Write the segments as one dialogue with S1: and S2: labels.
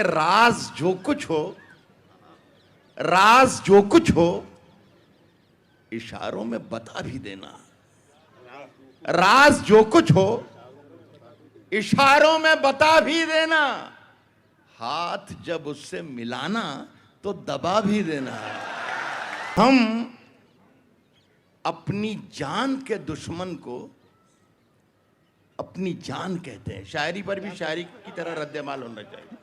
S1: राज जो कुछ हो, राज जो कुछ हो, इशारों में बता भी देना। राज जो कुछ हो, इशारों में बता भी देना। हाथ जब उससे मिलाना तो दबा भी देना। हम अपनी जान के दुश्मन को अपनी जान कहते हैं। शायरी पर भी शायरी की तरह रद्द-ए-माल होना चाहिए।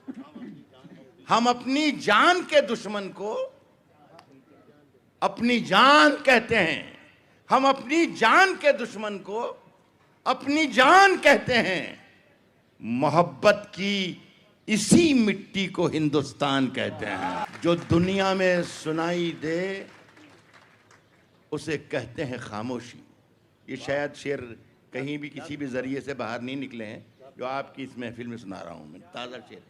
S1: हम अपनी जान के दुश्मन को अपनी जान कहते हैं। हम अपनी जान के दुश्मन को अपनी जान कहते हैं। मोहब्बत की इसी मिट्टी को हिंदुस्तान कहते हैं। जो दुनिया में सुनाई दे उसे कहते हैं खामोशी। ये शायद शेर कहीं भी किसी भी जरिए से बाहर नहीं निकले हैं, जो आपकी इस महफिल में सुना रहा हूं मैं। ताजा शेर।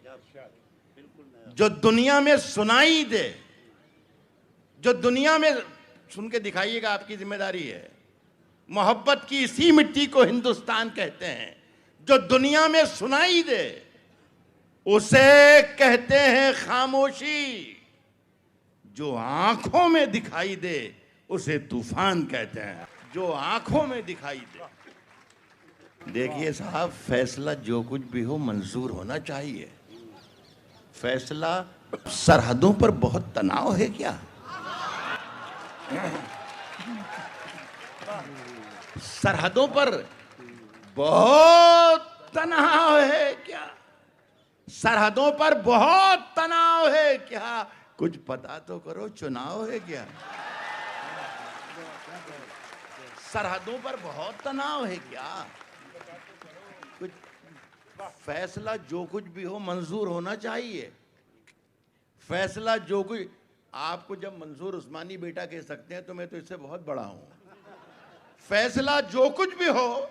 S1: जो दुनिया में सुनाई दे, जो दुनिया में सुन के दिखाइएगा, आपकी जिम्मेदारी है। मोहब्बत की इसी मिट्टी को हिंदुस्तान कहते हैं। जो दुनिया में सुनाई दे उसे कहते हैं खामोशी। जो आंखों में दिखाई दे उसे तूफान कहते हैं। जो आंखों में दिखाई दे। देखिए साहब, फैसला जो कुछ भी हो मंजूर होना चाहिए। फैसला सरहदों पर बहुत तनाव है क्या? सरहदों पर बहुत तनाव है क्या? सरहदों पर बहुत तनाव है क्या? कुछ पता तो करो, चुनाव है क्या? सरहदों पर बहुत तनाव है क्या? कुछ फैसला जो कुछ भी हो मंजूर होना चाहिए। फैसला जो कुछ, आपको जब मंसूर उस्मानी बेटा कह सकते हैं तो मैं तो इससे बहुत बड़ा हूं। फैसला जो कुछ भी हो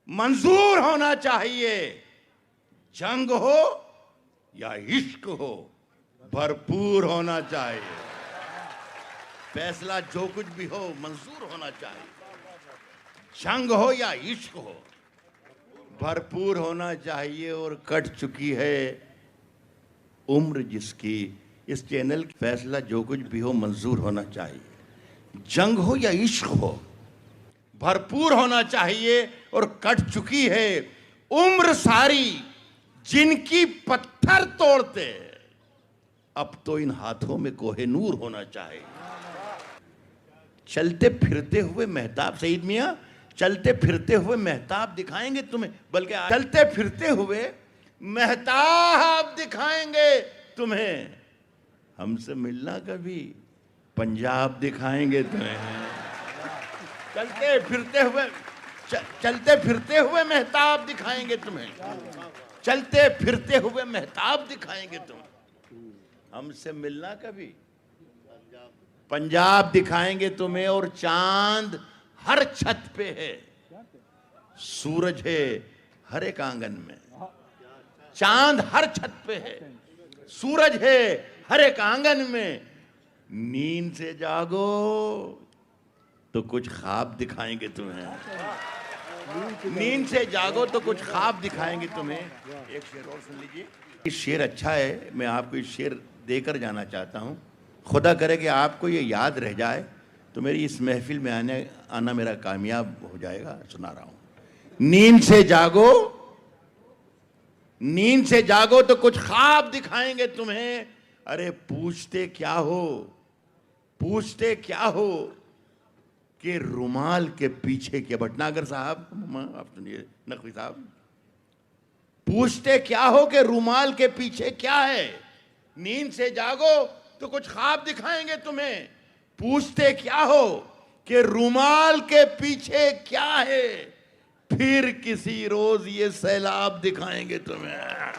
S1: मंजूर होना चाहिए। जंग हो या इश्क हो, भरपूर होना चाहिए। फैसला जो कुछ भी हो मंजूर होना चाहिए। जंग हो या इश्क हो, भरपूर होना चाहिए। और कट चुकी है उम्र जिसकी, इस चैनल की फैसला जो कुछ भी हो मंजूर होना चाहिए। जंग हो या इश्क हो, भरपूर होना चाहिए। और कट चुकी है उम्र सारी जिनकी पत्थर तोड़ते, अब तो इन हाथों में कोहिनूर होना चाहिए। चलते फिरते हुए मेहताब, सईद मियां, चलते फिरते हुए मेहताब दिखाएंगे तुम्हें। बल्कि चलते फिरते हुए मेहताब दिखाएंगे तुम्हें। हमसे मिलना कभी, पंजाब दिखाएंगे तुम्हें। चलते फिरते हुए मेहताब दिखाएंगे तुम्हें। चलते फिरते हुए मेहताब दिखाएंगे तुम्हें। हमसे मिलना कभी, पंजाब दिखाएंगे तुम्हें। और चांद हर छत पे है, सूरज है हर एक आंगन में। चांद हर छत पे है, सूरज है हर एक आंगन में। नींद से जागो तो कुछ ख्वाब दिखाएंगे तुम्हें। नींद से जागो तो कुछ ख्वाब दिखाएंगे तुम्हें। एक शेर और सुन लीजिए। ये शेर अच्छा है, मैं आपको इस शेर देकर जाना चाहता हूं। खुदा करे कि आपको ये याद रह जाए तो मेरी इस महफिल में आना मेरा कामयाब हो जाएगा। सुना रहा हूं। नींद से जागो, नींद से जागो तो कुछ ख्वाब दिखाएंगे तुम्हें। अरे पूछते क्या हो, पूछते क्या हो कि रुमाल के पीछे क्या? भटनागर साहब, आप सुनिए, नकवी साहब, पूछते क्या हो कि रुमाल के पीछे क्या है? नींद से जागो तो कुछ ख्वाब दिखाएंगे तुम्हें। पूछते क्या हो कि रुमाल के पीछे क्या है? फिर किसी रोज ये सैलाब दिखाएंगे तुम्हें।